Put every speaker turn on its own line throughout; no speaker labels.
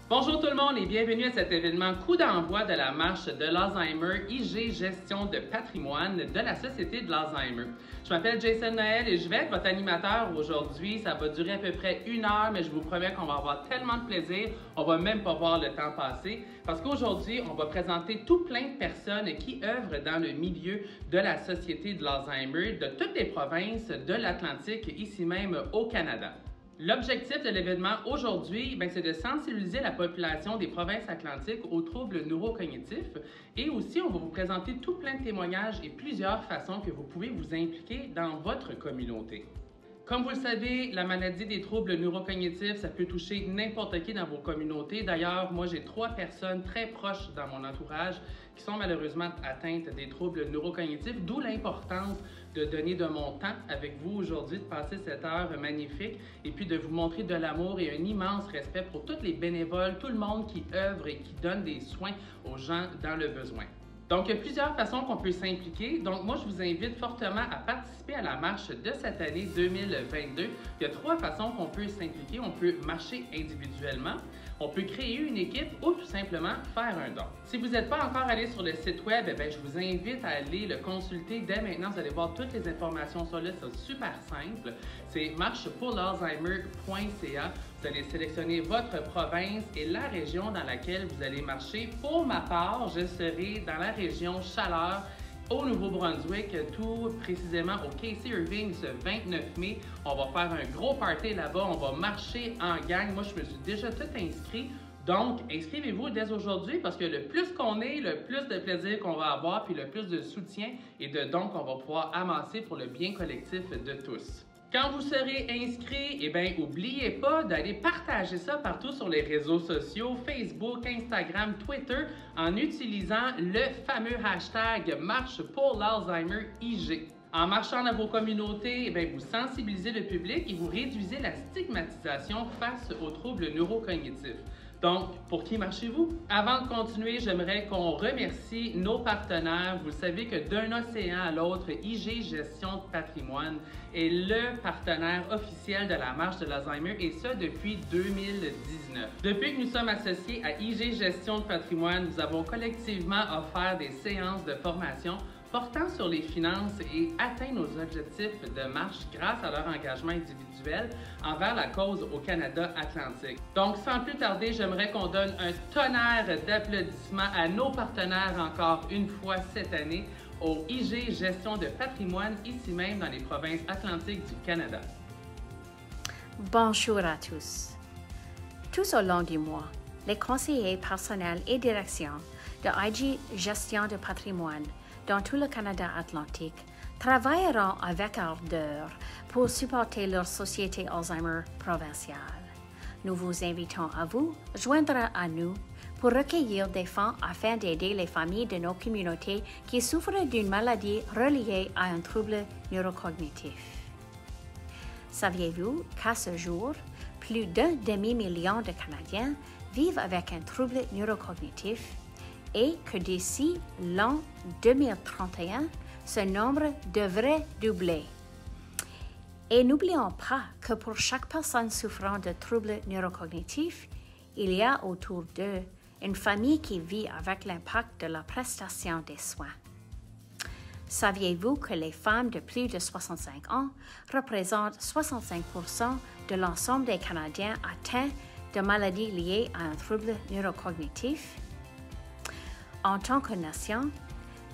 Bonjour tout le monde et bienvenue à cet événement coup d'envoi de la marche de l'Alzheimer IG Gestion de patrimoine de la Société de l'Alzheimer. Je m'appelle Jason Noël et je vais être votre animateur aujourd'hui. Ça va durer à peu près 1 heure, mais je vous promets qu'on va avoir tellement de plaisir, on va même pas voir le temps passer. Parce qu'aujourd'hui, on va présenter tout plein de personnes qui œuvrent dans le milieu de la Société de l'Alzheimer de toutes les provinces de l'Atlantique, ici même au Canada. L'objectif de l'événement aujourd'hui, c'est de sensibiliser la population des provinces atlantiques aux troubles neurocognitifs et aussi on va vous présenter tout plein de témoignages et plusieurs façons que vous pouvez vous impliquer dans votre communauté. Comme vous le savez, la maladie des troubles neurocognitifs, ça peut toucher n'importe qui dans vos communautés. D'ailleurs, moi, j'ai 3 personnes très proches dans mon entourage qui sont malheureusement atteintes des troubles neurocognitifs, d'où l'importance de donner de mon temps avec vous aujourd'hui, de passer cette heure magnifique et puis de vous montrer de l'amour et un immense respect pour tous les bénévoles, tout le monde qui œuvre et qui donne des soins aux gens dans le besoin. Donc, il y a plusieurs façons qu'on peut s'impliquer. Donc, moi, je vous invite fortement à participer à la marche de cette année 2022. Il y a 3 façons qu'on peut s'impliquer. On peut marcher individuellement, on peut créer une équipe ou tout simplement faire un don. Si vous n'êtes pas encore allé sur le site web, je vous invite à aller le consulter dès maintenant. Vous allez voir toutes les informations sur le site. C'est super simple. C'est marchepourlalzheimer.ca. Vous allez sélectionner votre province et la région dans laquelle vous allez marcher. Pour ma part, je serai dans la région Chaleur au Nouveau-Brunswick, tout précisément au Casey Irving ce 29 mai. On va faire un gros party là-bas, on va marcher en gang. Moi, je me suis déjà tout inscrit. Donc, inscrivez-vous dès aujourd'hui parce que le plus qu'on est, le plus de plaisir qu'on va avoir, puis le plus de soutien et de dons qu'on va pouvoir amasser pour le bien collectif de tous. Quand vous serez inscrit, n'oubliez pas d'aller partager ça partout sur les réseaux sociaux, Facebook, Instagram, Twitter, en utilisant le fameux hashtag Marche pour l'Alzheimer IG. En marchant dans vos communautés, vous sensibilisez le public et vous réduisez la stigmatisation face aux troubles neurocognitifs. Donc, pour qui marchez-vous? Avant de continuer, j'aimerais qu'on remercie nos partenaires. Vous savez que d'un océan à l'autre, IG Gestion de patrimoine est le partenaire officiel de la marche de l'Alzheimer et ce depuis 2019. Depuis que nous sommes associés à IG Gestion de patrimoine, nous avons collectivement offert des séances de formation portant sur les finances et atteint nos objectifs de marche grâce à leur engagement individuel envers la cause au Canada atlantique. Donc, sans plus tarder, j'aimerais qu'on donne un tonnerre d'applaudissements à nos partenaires encore une fois cette année au IG Gestion de patrimoine, ici même dans les provinces atlantiques du Canada.
Bonjour à tous. Tout au long du mois, les conseillers personnels et direction de IG Gestion de patrimoine dans tout le Canada atlantique travailleront avec ardeur pour supporter leur société Alzheimer provinciale. Nous vous invitons à vous joindre à nous pour recueillir des fonds afin d'aider les familles de nos communautés qui souffrent d'une maladie reliée à un trouble neurocognitif. Saviez-vous qu'à ce jour, plus d'1 demi-million de Canadiens vivent avec un trouble neurocognitif et que d'ici l'an 2031, ce nombre devrait doubler. Et n'oublions pas que pour chaque personne souffrant de troubles neurocognitifs, il y a autour d'eux une famille qui vit avec l'impact de la prestation des soins. Saviez-vous que les femmes de plus de 65 ans représentent 65% de l'ensemble des Canadiens atteints de maladies liées à un trouble neurocognitif? En tant que nation,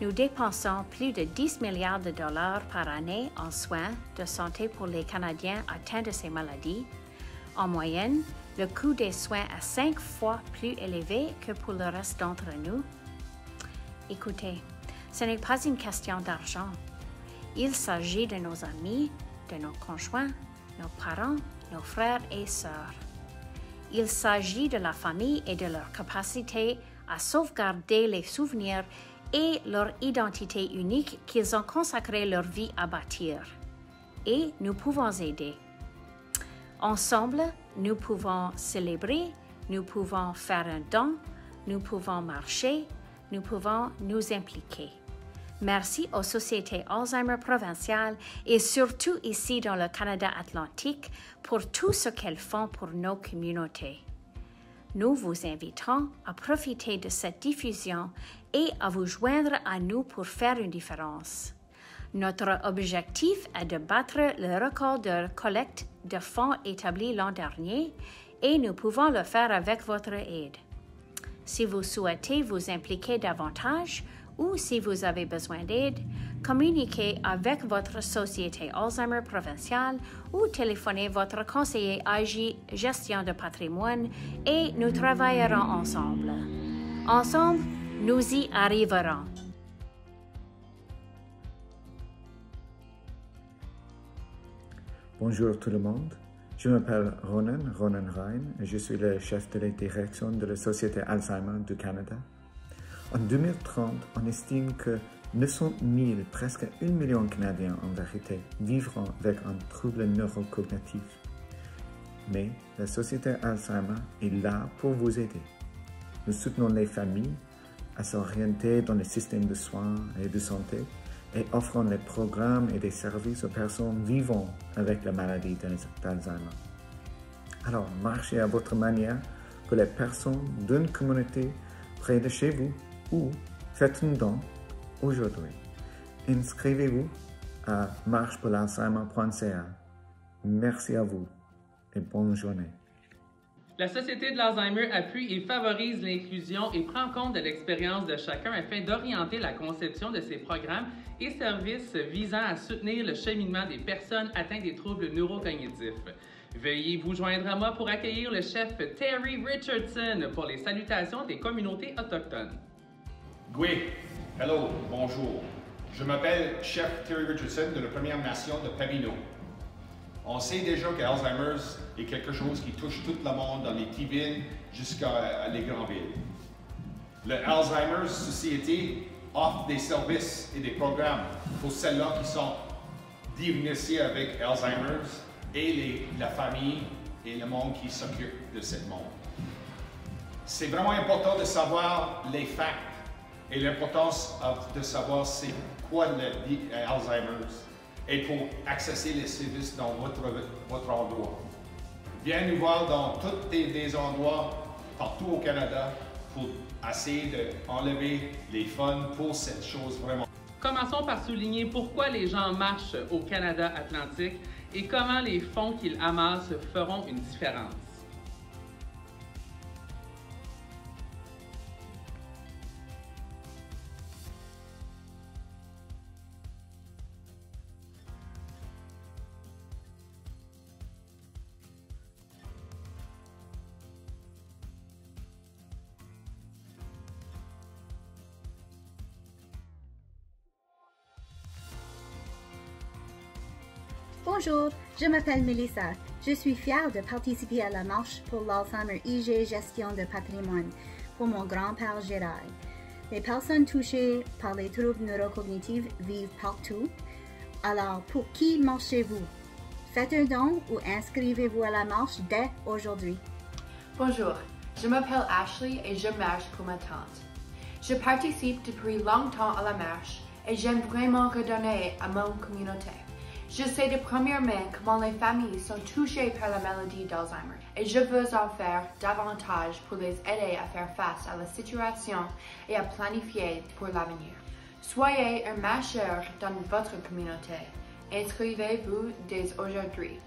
nous dépensons plus de 10 milliards de dollars par année en soins de santé pour les Canadiens atteints de ces maladies. En moyenne, le coût des soins est 5 fois plus élevé que pour le reste d'entre nous. Écoutez, ce n'est pas une question d'argent. Il s'agit de nos amis, de nos conjoints, nos parents, nos frères et sœurs. Il s'agit de la famille et de leur capacité à sauvegarder les souvenirs et leur identité unique qu'ils ont consacré leur vie à bâtir. Et nous pouvons aider. Ensemble, nous pouvons célébrer, nous pouvons faire un don, nous pouvons marcher, nous pouvons nous impliquer. Merci aux sociétés Alzheimer provinciales et surtout ici dans le Canada atlantique pour tout ce qu'elles font pour nos communautés. Nous vous invitons à profiter de cette diffusion et à vous joindre à nous pour faire une différence. Notre objectif est de battre le record de collecte de fonds établi l'an dernier et nous pouvons le faire avec votre aide. Si vous souhaitez vous impliquer davantage ou si vous avez besoin d'aide, communiquez avec votre société Alzheimer provinciale ou téléphonez votre conseiller AJ Gestion de patrimoine et nous travaillerons ensemble. Ensemble, nous y arriverons.
Bonjour tout le monde, je m'appelle Ronan Ryan et je suis le chef de la direction de la Société Alzheimer du Canada. En 2030, on estime que 900 000, presque 1 million de Canadiens en vérité, vivront avec un trouble neurocognitif. Mais la Société Alzheimer est là pour vous aider. Nous soutenons les familles à s'orienter dans le système de soins et de santé et offrons des programmes et des services aux personnes vivant avec la maladie d'Alzheimer. Alors, marchez à votre manière pour les personnes d'une communauté près de chez vous ou faites un don aujourd'hui. Inscrivez-vous à marchepourlalzheimer.ca. Merci à vous et bonne journée.
La Société de l'Alzheimer appuie et favorise l'inclusion et prend compte de l'expérience de chacun afin d'orienter la conception de ses programmes et services visant à soutenir le cheminement des personnes atteintes des troubles neurocognitifs. Veuillez vous joindre à moi pour accueillir le chef Terry Richardson pour les salutations des communautés autochtones.
Oui, hello, bonjour. Je m'appelle chef Terry Richardson de la Première Nation de Papineau. On sait déjà que Alzheimer's est quelque chose qui touche tout le monde, dans les petites villes jusqu'à les grandes villes. Le Alzheimer's Society offre des services et des programmes pour ceux-là qui sont diagnostiqués avec Alzheimer's et la famille et le monde qui s'occupe de ce monde. C'est vraiment important de savoir les facts et l'importance de savoir c'est quoi l'Alzheimer's et pour accéder les services dans votre endroit. Viens nous voir dans tous les endroits partout au Canada pour essayer d'enlever les funds pour cette chose vraiment.
Commençons par souligner pourquoi les gens marchent au Canada Atlantique et comment les fonds qu'ils amassent feront une différence.
Bonjour, je m'appelle Melissa. Je suis fière de participer à la marche pour l'Alzheimer IG Gestion de patrimoine pour mon grand-père Gérard. Les personnes touchées par les troubles neurocognitifs vivent partout. Alors, pour qui marchez-vous? Faites un don ou inscrivez-vous à la marche dès aujourd'hui.
Bonjour, je m'appelle Ashley et je marche pour ma tante. Je participe depuis longtemps à la marche et j'aime vraiment redonner à ma communauté. Je sais de première main comment les familles sont touchées par la maladie d'Alzheimer et je veux en faire davantage pour les aider à faire face à la situation et à planifier pour l'avenir. Soyez un marcheur dans votre communauté. Inscrivez-vous dès aujourd'hui.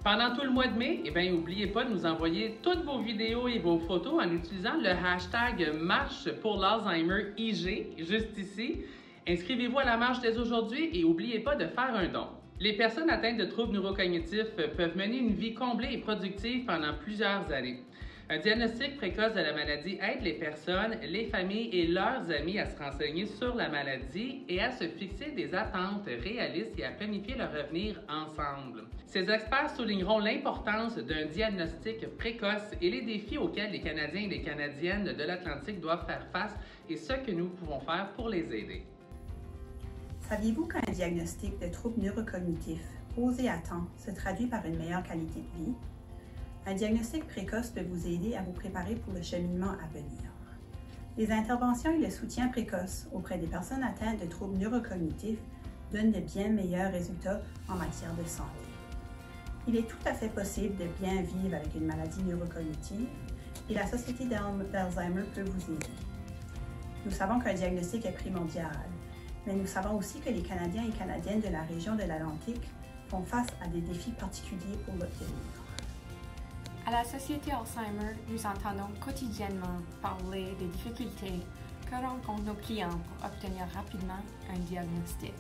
Pendant tout le mois de mai, n'oubliez pas de nous envoyer toutes vos vidéos et vos photos en utilisant le hashtag Marche pour l'Alzheimer IG, juste ici. Inscrivez-vous à la marche dès aujourd'hui et n'oubliez pas de faire un don. Les personnes atteintes de troubles neurocognitifs peuvent mener une vie comblée et productive pendant plusieurs années. Un diagnostic précoce de la maladie aide les personnes, les familles et leurs amis à se renseigner sur la maladie et à se fixer des attentes réalistes et à planifier leur avenir ensemble. Ces experts souligneront l'importance d'un diagnostic précoce et les défis auxquels les Canadiens et les Canadiennes de l'Atlantique doivent faire face et ce que nous pouvons faire pour les aider.
Saviez-vous qu'un diagnostic de trouble neurocognitif posé à temps se traduit par une meilleure qualité de vie? Un diagnostic précoce peut vous aider à vous préparer pour le cheminement à venir. Les interventions et le soutien précoce auprès des personnes atteintes de troubles neurocognitifs donnent de bien meilleurs résultats en matière de santé. Il est tout à fait possible de bien vivre avec une maladie neurocognitive et la Société d'Alzheimer peut vous aider. Nous savons qu'un diagnostic est primordial, mais nous savons aussi que les Canadiens et Canadiennes de la région de l'Atlantique font face à des défis particuliers pour l'obtenir.
À la Société Alzheimer, nous entendons quotidiennement parler des difficultés que rencontrent nos clients pour obtenir rapidement un diagnostic.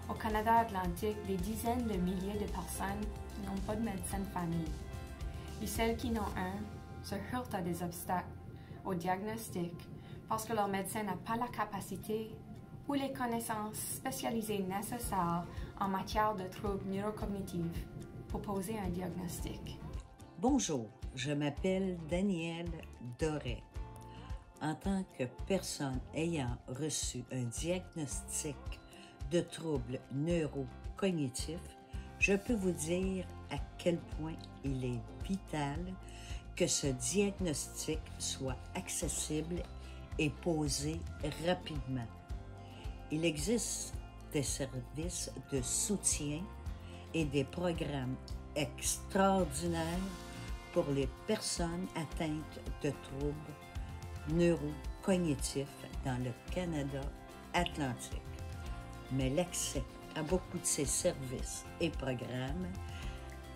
Au Canada Atlantique, des dizaines de milliers de personnes n'ont pas de médecin de famille. Et celles qui n'ont un se heurtent à des obstacles au diagnostic parce que leur médecin n'a pas la capacité ou les connaissances spécialisées nécessaires en matière de troubles neurocognitifs pour poser un diagnostic.
Bonjour, je m'appelle Danielle Doré. En tant que personne ayant reçu un diagnostic de troubles neurocognitifs, je peux vous dire à quel point il est vital que ce diagnostic soit accessible et posé rapidement. Il existe des services de soutien et des programmes extraordinaires pour les personnes atteintes de troubles neurocognitifs dans le Canada atlantique. Mais l'accès à beaucoup de ces services et programmes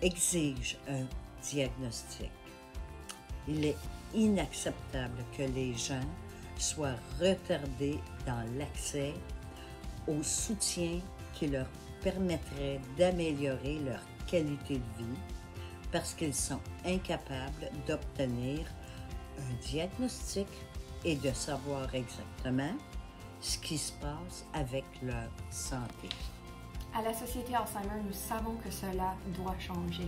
exige un diagnostic. Il est inacceptable que les gens soient retardés dans l'accès au soutien qui leur permettrait d'améliorer leur qualité de vie parce qu'ils sont incapables d'obtenir un diagnostic et de savoir exactement ce qui se passe avec leur santé.
À la Société Alzheimer, nous savons que cela doit changer.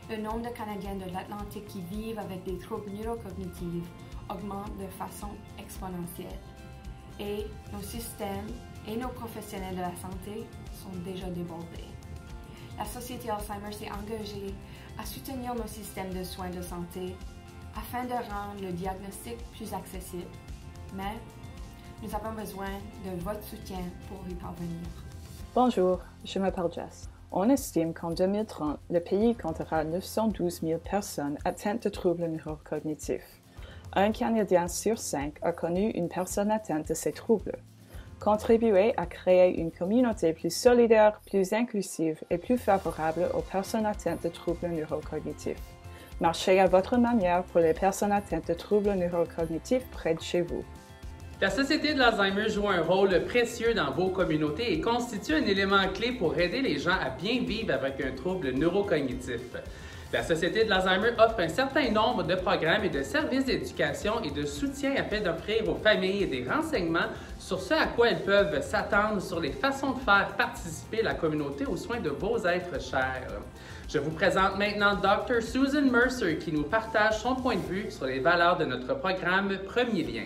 Le nombre de Canadiens de l'Atlantique qui vivent avec des troubles neurocognitifs augmente de façon exponentielle. Et nos systèmes et nos professionnels de la santé sont déjà débordés. La Société Alzheimer s'est engagée à soutenir nos systèmes de soins de santé afin de rendre le diagnostic plus accessible. Mais nous avons besoin de votre soutien pour y parvenir.
Bonjour, je m'appelle Jess. On estime qu'en 2030, le pays comptera 912 000 personnes atteintes de troubles neurocognitifs. Un Canadien sur 5 a connu une personne atteinte de ces troubles. Contribuez à créer une communauté plus solidaire, plus inclusive et plus favorable aux personnes atteintes de troubles neurocognitifs. Marchez à votre manière pour les personnes atteintes de troubles neurocognitifs près de chez vous.
La Société de l'Alzheimer joue un rôle précieux dans vos communautés et constitue un élément clé pour aider les gens à bien vivre avec un trouble neurocognitif. La Société de l'Alzheimer offre un certain nombre de programmes et de services d'éducation et de soutien afin d'offrir aux familles des renseignements sur ce à quoi elles peuvent s'attendre sur les façons de faire participer la communauté aux soins de vos êtres chers. Je vous présente maintenant Dr. Susan Mercer qui nous partage son point de vue sur les valeurs de notre programme Premier Lien.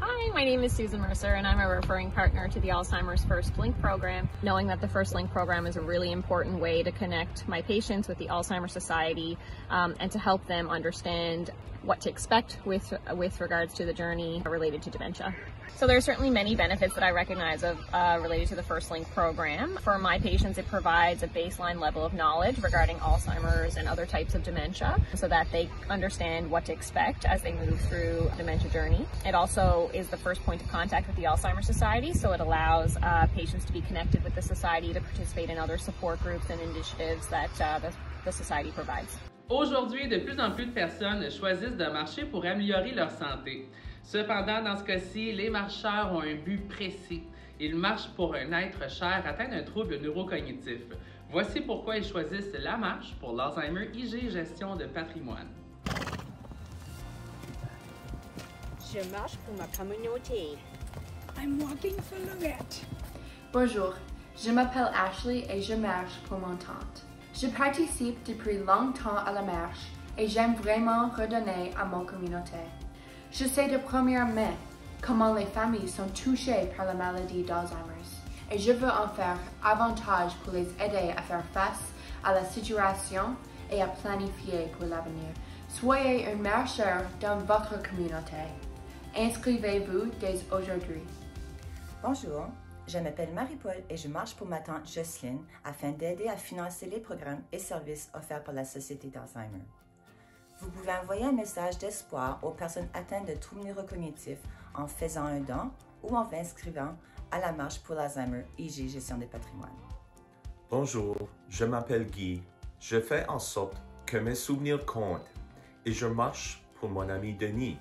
Hi, my name is Susan Mercer, and I'm a referring partner to the Alzheimer's First Link program. Knowing that the First Link program is a really important way to connect my patients with the Alzheimer's Society and to help them understand what to expect with regards to the journey related to dementia. So there are certainly many benefits that I recognize of related to the First Link program. For my patients, it provides a baseline level of knowledge regarding Alzheimer's and other types of dementia so that they understand what to expect as they move through the dementia journey. It also is the first point of contact with the Alzheimer's Society, so it allows patients to be connected with the Society to participate in other support groups and initiatives that the Society provides.
Aujourd'hui, de plus en plus de personnes choisissent de marcher pour améliorer leur santé. Cependant, dans ce cas-ci, les marcheurs ont un but précis. Ils marchent pour un être cher atteint d'un trouble neurocognitif. Voici pourquoi ils choisissent la marche pour l'Alzheimer IG Gestion de patrimoine.
Je marche pour ma communauté.
I'm walking for Lorette.
Bonjour, je m'appelle Ashley et je marche pour mon tante. Je participe depuis longtemps à la marche et j'aime vraiment redonner à mon communauté. Je sais de première main comment les familles sont touchées par la maladie d'Alzheimer's et je veux en faire avantage pour les aider à faire face à la situation et à planifier pour l'avenir. Soyez un marcheur dans votre communauté. Inscrivez-vous dès aujourd'hui.
Bonjour, je m'appelle Marie-Paul et je marche pour ma tante Jocelyne afin d'aider à financer les programmes et services offerts par la Société d'Alzheimer. Vous pouvez envoyer un message d'espoir aux personnes atteintes de troubles neurocognitifs en faisant un don ou en s'inscrivant à la marche pour l'Alzheimer IG Gestion des patrimoines.
Bonjour, je m'appelle Guy. Je fais en sorte que mes souvenirs comptent et je marche pour mon ami Denis,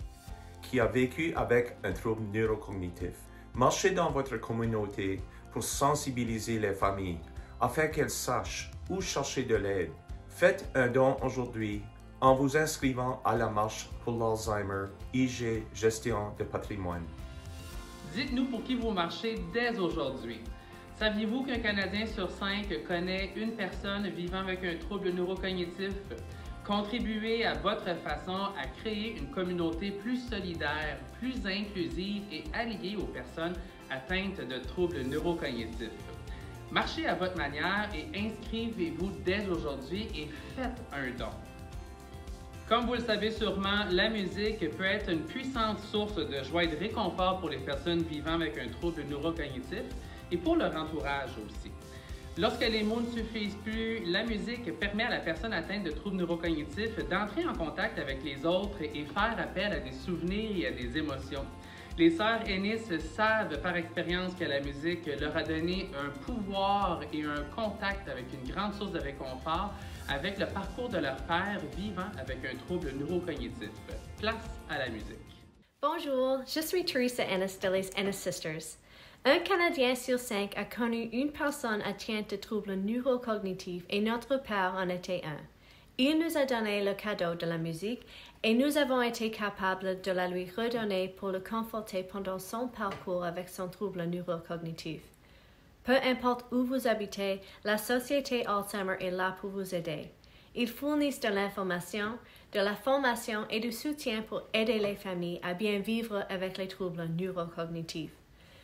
qui a vécu avec un trouble neurocognitif. Marchez dans votre communauté pour sensibiliser les familles afin qu'elles sachent où chercher de l'aide. Faites un don aujourd'hui en vous inscrivant à la marche pour l'Alzheimer IG Gestion de patrimoine.
Dites-nous pour qui vous marchez dès aujourd'hui. Saviez-vous qu'un Canadien sur 5 connaît une personne vivant avec un trouble neurocognitif? Contribuez à votre façon à créer une communauté plus solidaire, plus inclusive et alliée aux personnes atteintes de troubles neurocognitifs. Marchez à votre manière et inscrivez-vous dès aujourd'hui et faites un don. Comme vous le savez sûrement, la musique peut être une puissante source de joie et de réconfort pour les personnes vivant avec un trouble neurocognitif et pour leur entourage aussi. Lorsque les mots ne suffisent plus, la musique permet à la personne atteinte de troubles neurocognitifs d'entrer en contact avec les autres et faire appel à des souvenirs et à des émotions. Les sœurs Ennis savent par expérience que la musique leur a donné un pouvoir et un contact avec une grande source de réconfort avec le parcours de leur père vivant avec un trouble neurocognitif. Place à la musique.
Bonjour, je suis Teresa Ennis de les Ennis Sisters. Un Canadien sur 5 a connu une personne atteinte de troubles neurocognitifs et notre père en était un. Il nous a donné le cadeau de la musique et nous avons été capables de la lui redonner pour le conforter pendant son parcours avec son trouble neurocognitif. Peu importe où vous habitez, la Société Alzheimer est là pour vous aider. Ils fournissent de l'information, de la formation et du soutien pour aider les familles à bien vivre avec les troubles neurocognitifs.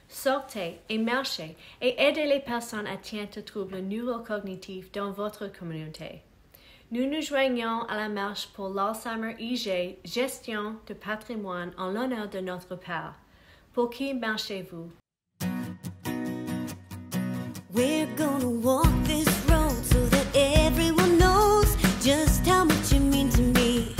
Sortez et marchez et aidez les personnes atteintes de troubles neurocognitifs dans votre communauté. Nous nous joignons à la marche pour l'Alzheimer IG Gestion de patrimoine en l'honneur de notre père. Pour qui marchez-vous?
We're gonna walk this road so that everyone knows just how much you mean to me.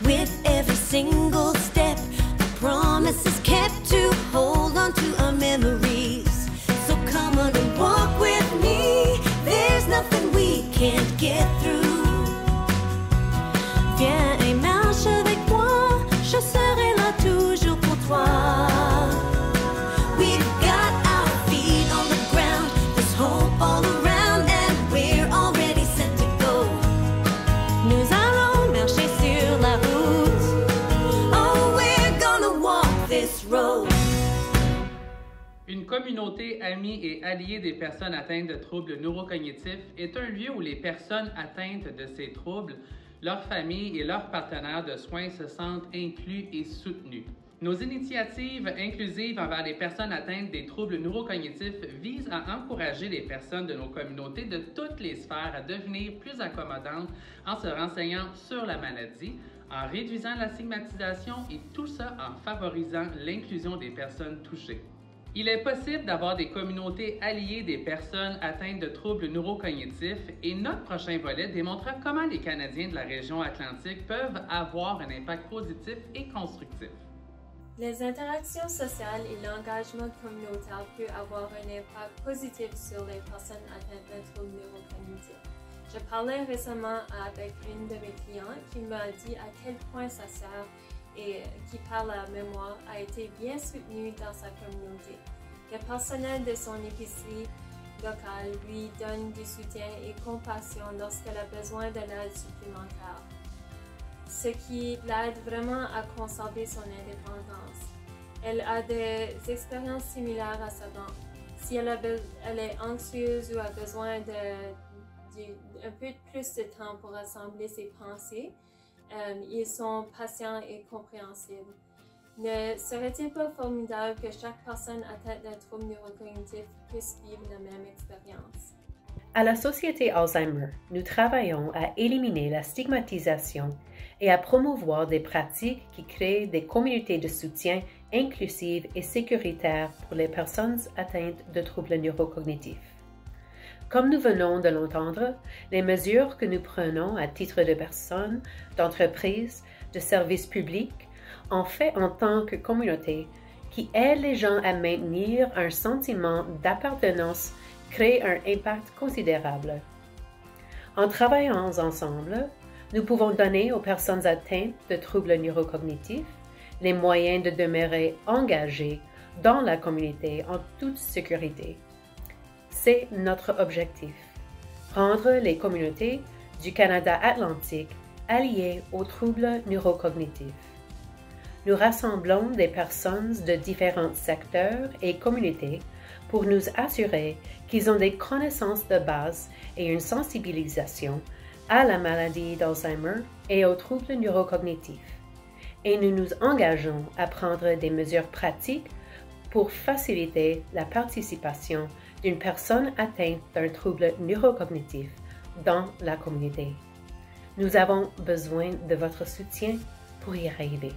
With every single step, a promise is kept to hold on to our memories. So come on and walk with me. There's nothing we can't get through. Viens et marche avec moi, je serai là toujours pour toi. We've got our feet on the ground, there's hope all around and we're already set to go. Nous allons marcher sur la route, oh we're gonna walk this road.
Une communauté amie et alliée des personnes atteintes de troubles neurocognitifs est un lieu où les personnes atteintes de ces troubles, leurs familles et leurs partenaires de soins se sentent inclus et soutenus. Nos initiatives inclusives envers les personnes atteintes des troubles neurocognitifs visent à encourager les personnes de nos communautés de toutes les sphères à devenir plus accommodantes en se renseignant sur la maladie, en réduisant la stigmatisation et tout ça en favorisant l'inclusion des personnes touchées. Il est possible d'avoir des communautés alliées des personnes atteintes de troubles neurocognitifs et notre prochain volet démontrera comment les Canadiens de la région Atlantique peuvent avoir un impact positif et constructif.
Les interactions sociales et l'engagement communautaire peuvent avoir un impact positif sur les personnes atteintes de troubles neurocognitifs. Je parlais récemment avec une de mes clientes qui m'a dit à quel point sa sœur et qui parle à la mémoire a été bien soutenu dans sa communauté. Le personnel de son épicerie locale lui donne du soutien et compassion lorsqu'elle a besoin de l'aide supplémentaire, ce qui l'aide vraiment à conserver son indépendance. Elle a des expériences similaires à sa banque. Si elle est anxieuse ou a besoin d'un peu plus de temps pour assembler ses pensées, ils sont patients et compréhensibles. Ne serait-il pas formidable que chaque personne atteinte d'un trouble neurocognitif puisse vivre la même expérience?
À la Société Alzheimer, nous travaillons à éliminer la stigmatisation et à promouvoir des pratiques qui créent des communautés de soutien inclusives et sécuritaires pour les personnes atteintes de troubles neurocognitifs. Comme nous venons de l'entendre, les mesures que nous prenons à titre de personnes, d'entreprises, de services publics, en fait en tant que communauté, qui aident les gens à maintenir un sentiment d'appartenance, créent un impact considérable. En travaillant ensemble, nous pouvons donner aux personnes atteintes de troubles neurocognitifs les moyens de demeurer engagées dans la communauté en toute sécurité. C'est notre objectif, rendre les communautés du Canada atlantique alliées aux troubles neurocognitifs. Nous rassemblons des personnes de différents secteurs et communautés pour nous assurer qu'ils ont des connaissances de base et une sensibilisation à la maladie d'Alzheimer et aux troubles neurocognitifs. Et nous nous engageons à prendre des mesures pratiques pour faciliter la participation d'une personne atteinte d'un trouble neurocognitif dans la communauté. Nous avons besoin de votre soutien pour y arriver.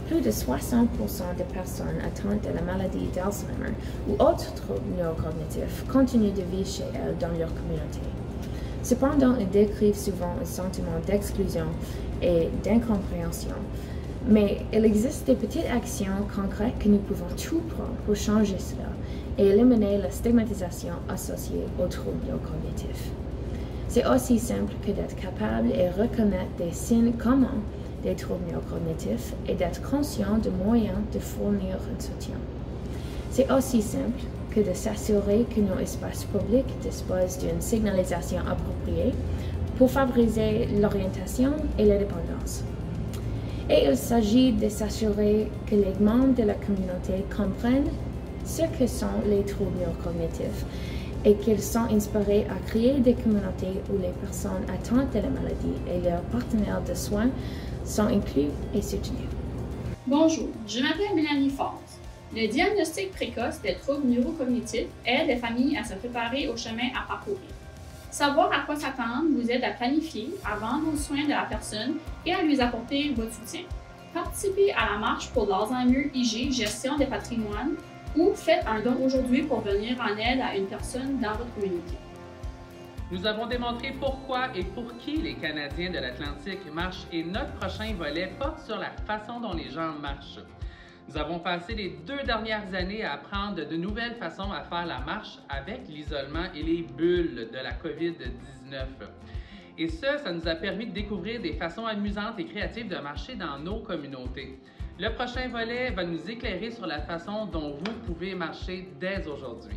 Plus de 60% des personnes atteintes de la maladie d'Alzheimer ou autres troubles neurocognitifs continuent de vivre chez elles dans leur communauté. Cependant, ils décrivent souvent un sentiment d'exclusion et d'incompréhension. Mais il existe des petites actions concrètes que nous pouvons tout prendre pour changer cela et éliminer la stigmatisation associée aux troubles neurocognitifs. C'est aussi simple que d'être capable et reconnaître des signes communs des troubles neurocognitifs et d'être conscient des moyens de fournir un soutien. C'est aussi simple que de s'assurer que nos espaces publics disposent d'une signalisation appropriée pour favoriser l'orientation et l'indépendance. Et il s'agit de s'assurer que les membres de la communauté comprennent ce que sont les troubles neurocognitifs et qu'ils sont inspirés à créer des communautés où les personnes atteintes de la maladie et leurs partenaires de soins sont inclus et soutenus.
Bonjour, je m'appelle Mélanie Force. Le diagnostic précoce des troubles neurocognitifs aide les familles à se préparer au chemin à parcourir. Savoir à quoi s'attendre vous aide à planifier, à vendre aux soins de la personne et à lui apporter votre soutien. Participez à la marche pour l'Alzheimer IG Gestion des patrimoines ou faites un don aujourd'hui pour venir en aide à une personne dans votre communauté.
Nous avons démontré pourquoi et pour qui les Canadiens de l'Atlantique marchent et notre prochain volet porte sur la façon dont les gens marchent. Nous avons passé les 2 dernières années à apprendre de nouvelles façons à faire la marche avec l'isolement et les bulles de la COVID-19. Et ça nous a permis de découvrir des façons amusantes et créatives de marcher dans nos communautés. Le prochain volet va nous éclairer sur la façon dont vous pouvez marcher dès aujourd'hui.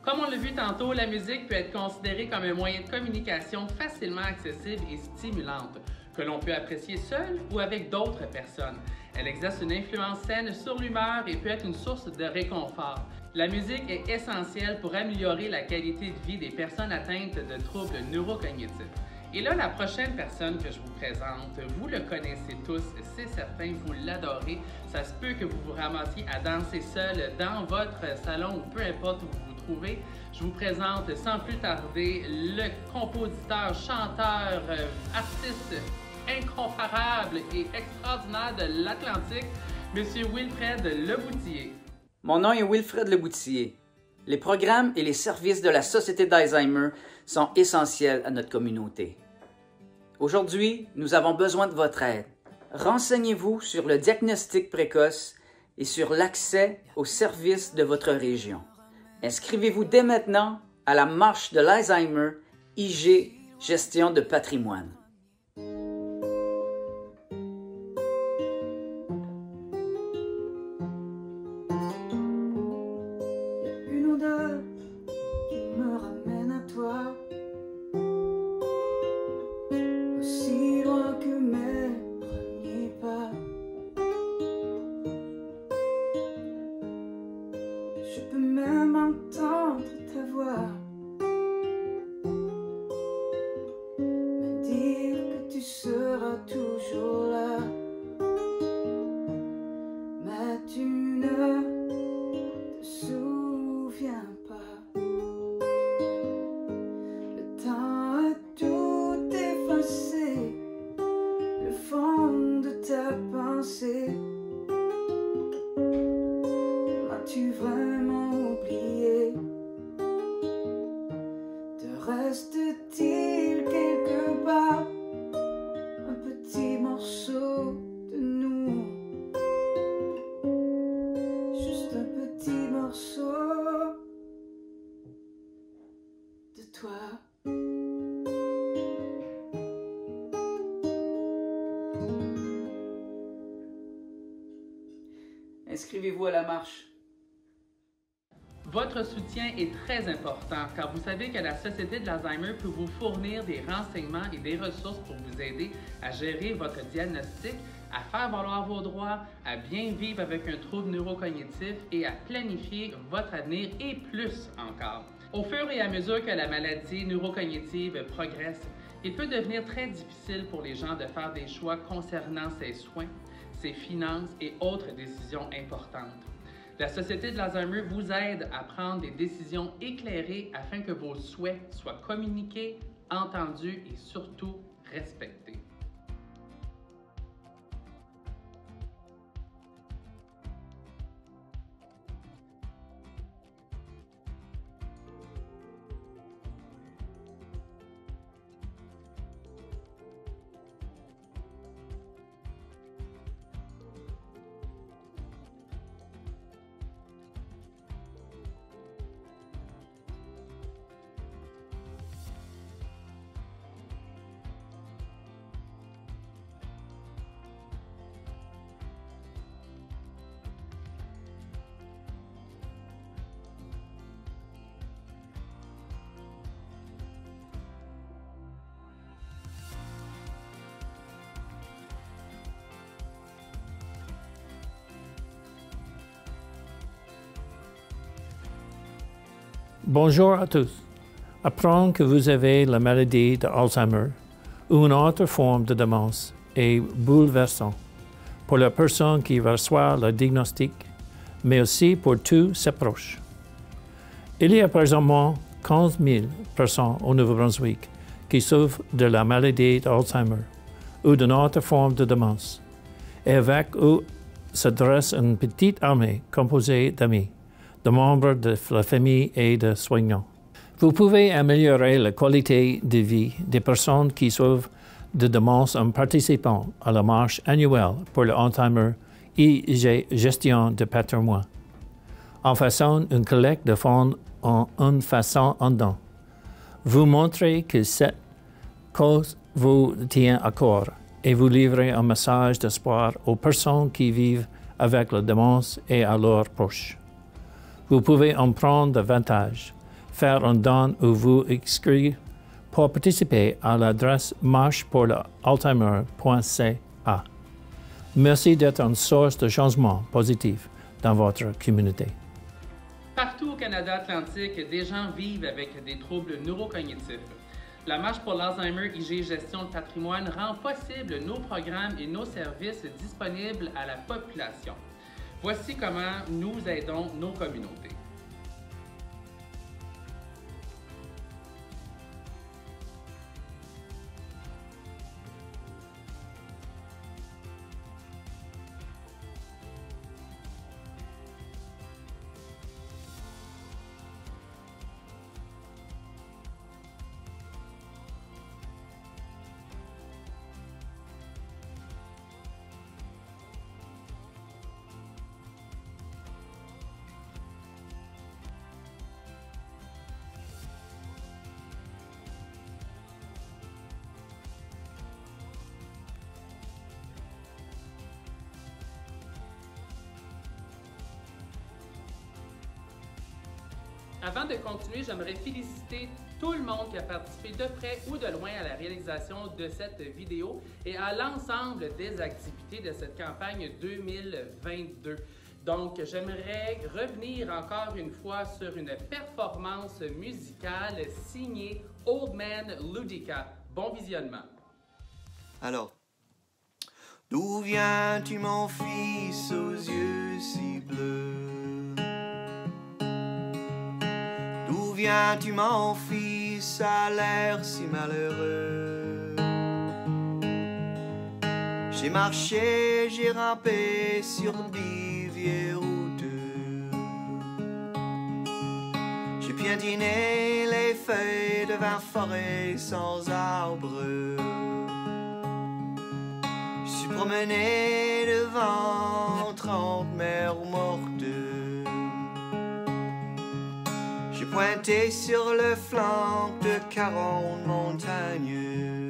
Comme on l'a vu tantôt, la musique peut être considérée comme un moyen de communication facilement accessible et stimulante, que l'on peut apprécier seul ou avec d'autres personnes. Elle exerce une influence saine sur l'humeur et peut être une source de réconfort. La musique est essentielle pour améliorer la qualité de vie des personnes atteintes de troubles neurocognitifs. Et là, la prochaine personne que je vous présente, vous le connaissez tous, c'est certain, vous l'adorez. Ça se peut que vous vous ramassiez à danser seul dans votre salon ou peu importe où vous vous trouvez. Je vous présente sans plus tarder le compositeur, chanteur, artiste incomparable et extraordinaire de l'Atlantique, M. Wilfred Leboutillier.
Mon nom est Wilfred Leboutillier.
Les programmes et les services de la Société d'Alzheimer sont essentiels à notre communauté. Aujourd'hui, nous avons besoin de votre aide. Renseignez-vous sur le diagnostic précoce et sur l'accès aux services de votre région. Inscrivez-vous dès maintenant à la marche de l'Alzheimer IG Gestion de patrimoine.
Une odeur qui me ramène à toi, aussi loin que mes premiers pas. Je peux même entendre ta voix me dire que tu seras toujours là, mais tu ne te souviens pas. Le temps a tout effacé, le fond de ta pensée. M'as-tu vraiment oublié? Te reste-t-il quelque part un petit morceau de nous? Juste un petit morceau de toi.
Inscrivez-vous à la marche.
Votre soutien est très important car vous savez que la Société de l'Alzheimer peut vous fournir des renseignements et des ressources pour vous aider à gérer votre diagnostic, à faire valoir vos droits, à bien vivre avec un trouble neurocognitif et à planifier votre avenir et plus encore. Au fur et à mesure que la maladie neurocognitive progresse, il peut devenir très difficile pour les gens de faire des choix concernant ses soins, ses finances et autres décisions importantes. La Société de l'Alzheimer vous aide à prendre des décisions éclairées afin que vos souhaits soient communiqués, entendus et surtout respectés.
Bonjour à tous. Apprendre que vous avez la maladie d'Alzheimer ou une autre forme de démence est bouleversant pour la personne qui reçoit le diagnostic, mais aussi pour tous ses proches. Il y a présentement 15 000 personnes au Nouveau-Brunswick qui souffrent de la maladie d'Alzheimer ou d'une autre forme de démence, et avec eux s'adresse une petite armée composée d'amis, de membres de la famille et de soignants. Vous pouvez améliorer la qualité de vie des personnes qui souffrent de démence en participant à la marche annuelle pour l'Alzheimer IG Gestion de patrimoine, en faisant une collecte de fonds en faisant un don. Vous montrez que cette cause vous tient à cœur et vous livrez un message d'espoir aux personnes qui vivent avec la démence et à leurs proches. Vous pouvez en prendre davantage, faire un don ou vous inscrire pour participer à l'adresse marchepourlalzheimer.ca. Merci d'être une source de changement positif dans votre communauté.
Partout au Canada atlantique, des gens vivent avec des troubles neurocognitifs. La Marche pour l'Alzheimer IG Gestion de patrimoine rend possible nos programmes et nos services disponibles à la population. Voici comment nous aidons nos communautés. Avant de continuer, j'aimerais féliciter tout le monde qui a participé de près ou de loin à la réalisation de cette vidéo et à l'ensemble des activités de cette campagne 2022. Donc, j'aimerais revenir encore une fois sur une performance musicale signée Old Man Ludica. Bon visionnement.
Alors, d'où viens-tu mon fils aux yeux si bleus? D'où viens-tu mon fils à l'air si malheureux? J'ai marché, j'ai rampé sur des vieilles routes. J'ai piétiné les feuilles devant forêt sans arbres. Je suis promené devant 30 mers mortes. J'ai pointé sur le flanc de 40 montagnes.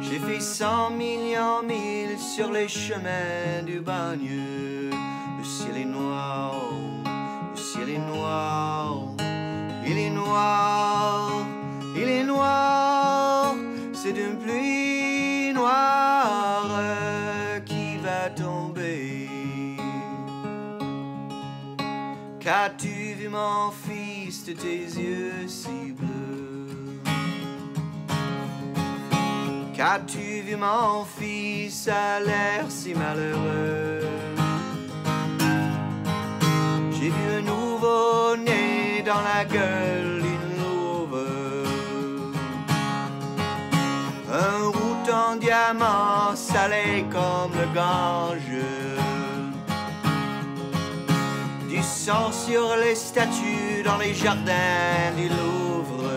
J'ai fait 100 millions milles sur les chemins du bagne. Le ciel est noir, le ciel est noir. Il est noir, il est noir. C'est d'une pluie noire qui va tomber. Qu'as-tu vu mon fils de tes yeux si bleus? Qu'as-tu vu mon fils à l'air si malheureux? J'ai vu un nouveau-né dans la gueule d'une louve, un route en diamant salé comme le Gange, du sang sur les statues dans les jardins du Louvre,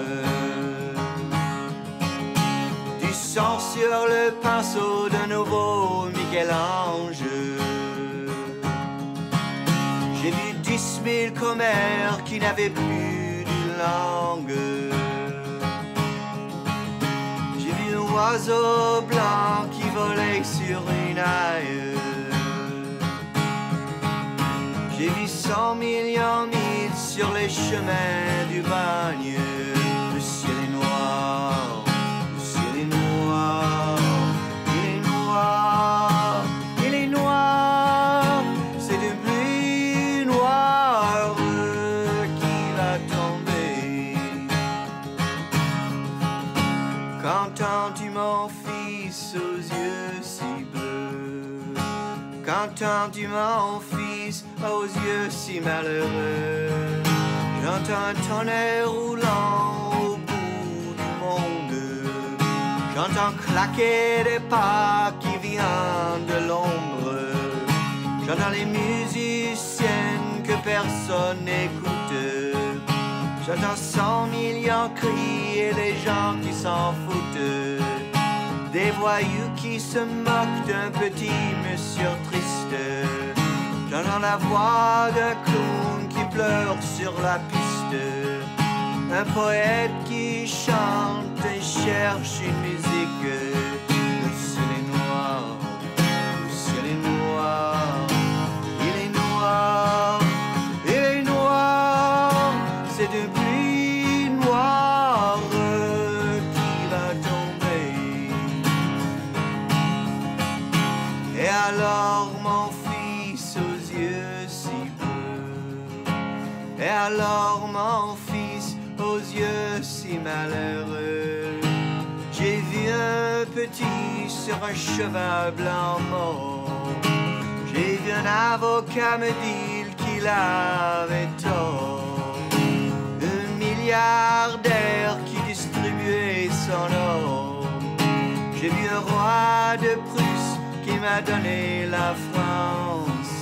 du sang sur le pinceau d'un nouveau Michel-Ange. J'ai vu 10 000 commères qui n'avaient plus de langue. J'ai vu un oiseau blanc qui volait sur une haie. J'ai vu 100 millions milles sur les chemins du bagne. Le ciel est noir, le ciel est noir. Il est noir, il est noir. C'est de pluie noire qui va tomber. Qu'entends-tu mon fils aux yeux si bleus? Qu'entends-tu mon fils aux yeux si malheureux? J'entends un tonnerre roulant au bout du monde. J'entends claquer des pas qui viennent de l'ombre. J'entends les musiciennes que personne n'écoute. J'entends 100 millions cris et les gens qui s'en foutent. Des voyous qui se moquent d'un petit monsieur triste. J'entends la voix d'un clown qui pleure sur la piste. Un poète qui chante et cherche une musique. Le ciel est noir, le ciel est noir. Il est noir, il est noir. C'est de pluie noire qui va tomber. Et alors mon fils aux yeux si bleus, et alors mon fils aux yeux si malheureux, j'ai vu un petit sur un cheval blanc mort. J'ai vu un avocat me dire qu'il avait tort. Un milliardaire qui distribuait son or. J'ai vu un roi de Prusse qui m'a donné la France.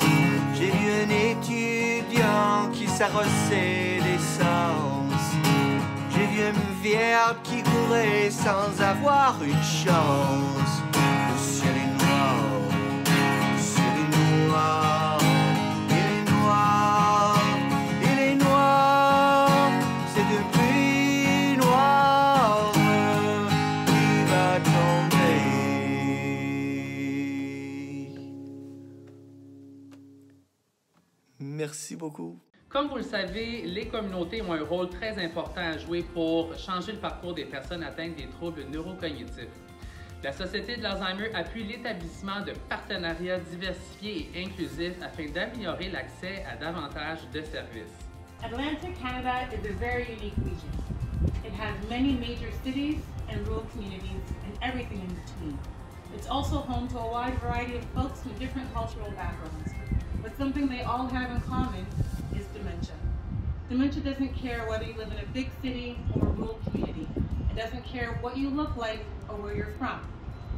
J'ai vu un étudiant qui s'arrossait d'essence. J'ai vu une vierge qui courait sans avoir une chance. Le ciel est noir, le ciel est noir. Il est noir, il est noir. C'est de pluie noire qui va tomber. Merci beaucoup.
Comme vous le savez, les communautés ont un rôle très important à jouer pour changer le parcours des personnes atteintes des troubles neurocognitifs. La Société de l'Alzheimer appuie l'établissement de partenariats diversifiés et inclusifs afin d'améliorer l'accès à davantage de services.
Atlantic Canada is a very unique region. It has many major cities and rural communities and everything in between. It's also home to a wide variety of folks with different cultural backgrounds. But something they all have in common is dementia. Dementia doesn't care whether you live in a big city or a rural community. It doesn't care what you look like or where you're from.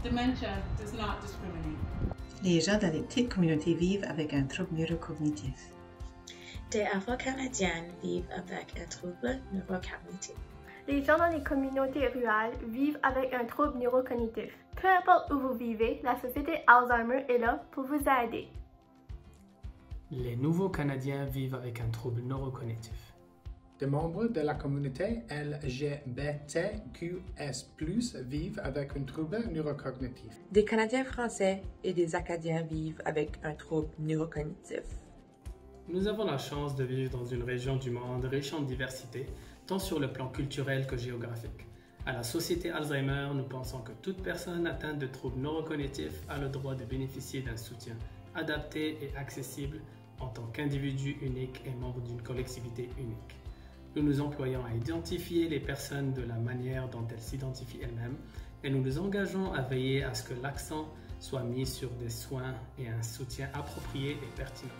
Dementia does not discriminate.
Les gens dans les petites communautés vivent avec un trouble neurocognitif.
Des Afro-Canadiennes vivent avec un trouble neurocognitif.
Les gens dans les communautés rurales vivent avec un trouble neurocognitif. Peu importe où vous vivez, la Société Alzheimer est là pour vous aider.
Les nouveaux Canadiens vivent avec un trouble neurocognitif.
Des membres de la communauté LGBTQS+, vivent avec un trouble neurocognitif.
Des Canadiens français et des Acadiens vivent avec un trouble neurocognitif.
Nous avons la chance de vivre dans une région du monde riche en diversité, tant sur le plan culturel que géographique. À la Société Alzheimer, nous pensons que toute personne atteinte de troubles neurocognitifs a le droit de bénéficier d'un soutien adapté et accessible en tant qu'individu unique et membre d'une collectivité unique. Nous nous employons à identifier les personnes de la manière dont elles s'identifient elles-mêmes et nous nous engageons à veiller à ce que l'accent soit mis sur des soins et un soutien approprié et pertinent.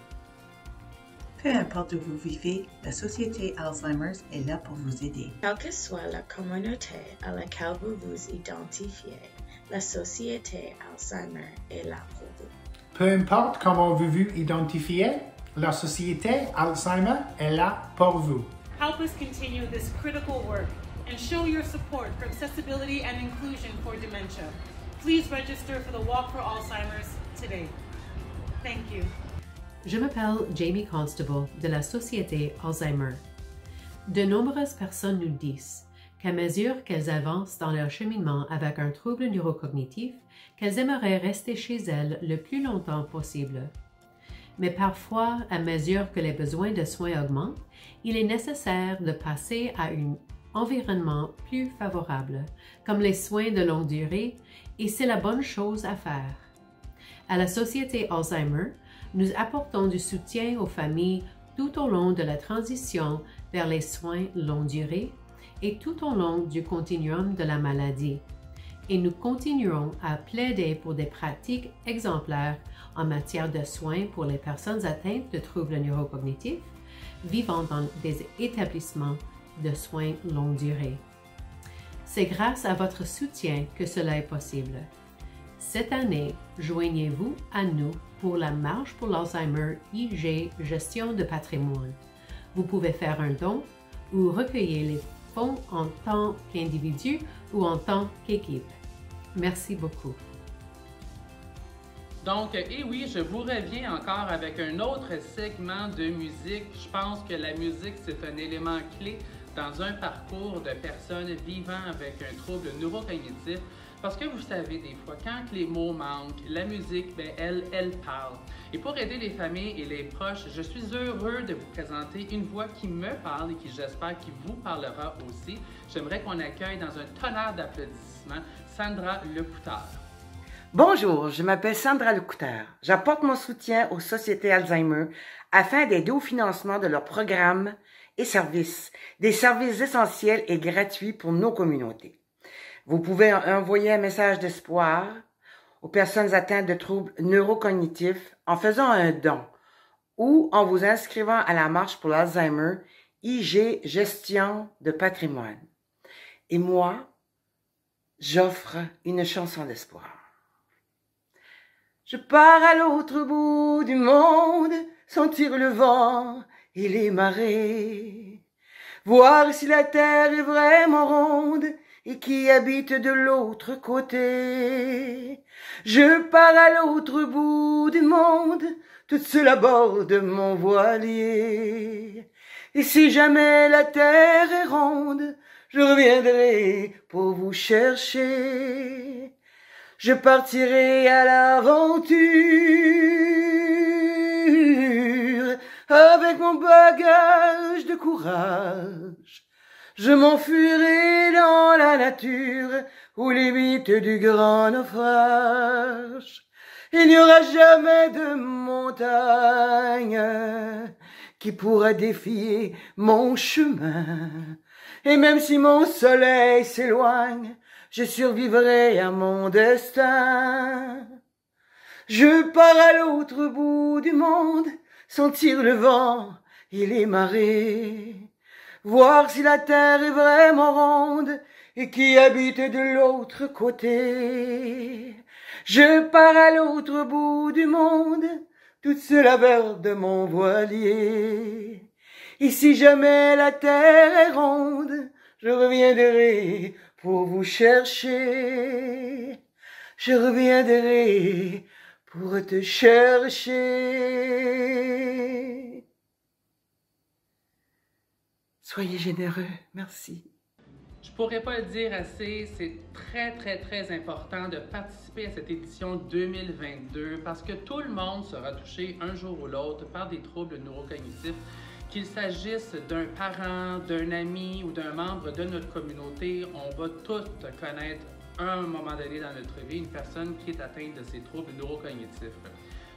Peu importe où vous vivez, la Société Alzheimer est là pour vous aider.
Quelle que soit la communauté à laquelle vous vous identifiez, la Société Alzheimer est là pour vous.
Peu importe comment vous vous identifiez, la Société Alzheimer est là pour vous.
Help us continue this critical work and show your support for accessibility and inclusion for dementia. Please register for the Walk for Alzheimer's today. Thank you.
Je m'appelle Jamie Constable de la Société Alzheimer. De nombreuses personnes nous disent qu'à mesure qu'elles avancent dans leur cheminement avec un trouble neurocognitif, qu'elles aimeraient rester chez elles le plus longtemps possible. Mais parfois, à mesure que les besoins de soins augmentent, il est nécessaire de passer à un environnement plus favorable, comme les soins de longue durée, et c'est la bonne chose à faire. À la Société Alzheimer, nous apportons du soutien aux familles tout au long de la transition vers les soins longue durée et tout au long du continuum de la maladie. Et nous continuerons à plaider pour des pratiques exemplaires en matière de soins pour les personnes atteintes de troubles neurocognitifs vivant dans des établissements de soins longue durée. C'est grâce à votre soutien que cela est possible. Cette année, joignez-vous à nous pour la Marche pour l'Alzheimer IG Gestion de patrimoine. Vous pouvez faire un don ou recueillir les fonds en tant qu'individu ou en tant qu'équipe. Merci beaucoup.
Donc, et oui, je vous reviens encore avec un autre segment de musique. Je pense que la musique, c'est un élément clé dans un parcours de personnes vivant avec un trouble neurocognitif. Parce que vous savez, des fois, quand les mots manquent, la musique, ben, elle parle. Et pour aider les familles et les proches, je suis heureux de vous présenter une voix qui me parle et qui, j'espère, qui vous parlera aussi. J'aimerais qu'on accueille dans un tonnerre d'applaudissements Sandra Lecouteur.
Bonjour, je m'appelle Sandra Lecouteur. J'apporte mon soutien aux sociétés Alzheimer afin d'aider au financement de leurs programmes et services, des services essentiels et gratuits pour nos communautés. Vous pouvez envoyer un message d'espoir aux personnes atteintes de troubles neurocognitifs en faisant un don ou en vous inscrivant à la Marche pour l'Alzheimer IG Gestion de patrimoine. Et moi, j'offre une chanson d'espoir. Je pars à l'autre bout du monde, sentir le vent et les marées, voir si la terre est vraiment ronde et qui habite de l'autre côté. Je pars à l'autre bout du monde, toute seule à bord de mon voilier. Et si jamais la terre est ronde, je reviendrai pour vous chercher. Je partirai à l'aventure avec mon bagage de courage. Je m'enfuirai dans la nature, aux limites du grand naufrage. Il n'y aura jamais de montagne qui pourra défier mon chemin. Et même si mon soleil s'éloigne, je survivrai à mon destin. Je pars à l'autre bout du monde, sentir le vent et les marées, voir si la terre est vraiment ronde et qui habite de l'autre côté. Je pars à l'autre bout du monde, toute seule à bord de mon voilier. Et si jamais la terre est ronde, je reviendrai pour vous chercher. Je reviendrai pour te chercher. Soyez généreux, merci.
Je pourrais pas le dire assez, c'est très important de participer à cette édition 2022 parce que tout le monde sera touché un jour ou l'autre par des troubles neurocognitifs, qu'il s'agisse d'un parent, d'un ami ou d'un membre de notre communauté. On va tous connaître à un moment donné dans notre vie une personne qui est atteinte de ces troubles neurocognitifs.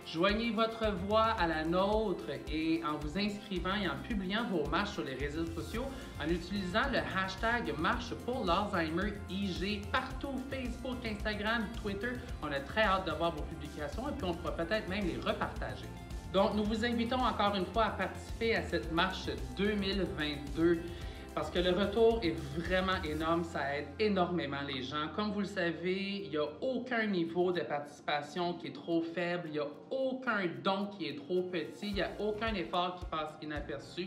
Joignez votre voix à la nôtre et en vous inscrivant et en publiant vos marches sur les réseaux sociaux, en utilisant le hashtag Marche pour l'Alzheimer IG partout, Facebook, Instagram, Twitter. On a très hâte de voir vos publications et puis on pourra peut-être même les repartager. Donc, nous vous invitons encore une fois à participer à cette marche 2022 parce que le retour est vraiment énorme, ça aide énormément les gens. Comme vous le savez, il n'y a aucun niveau de participation qui est trop faible, il n'y a aucun don qui est trop petit, il n'y a aucun effort qui passe inaperçu.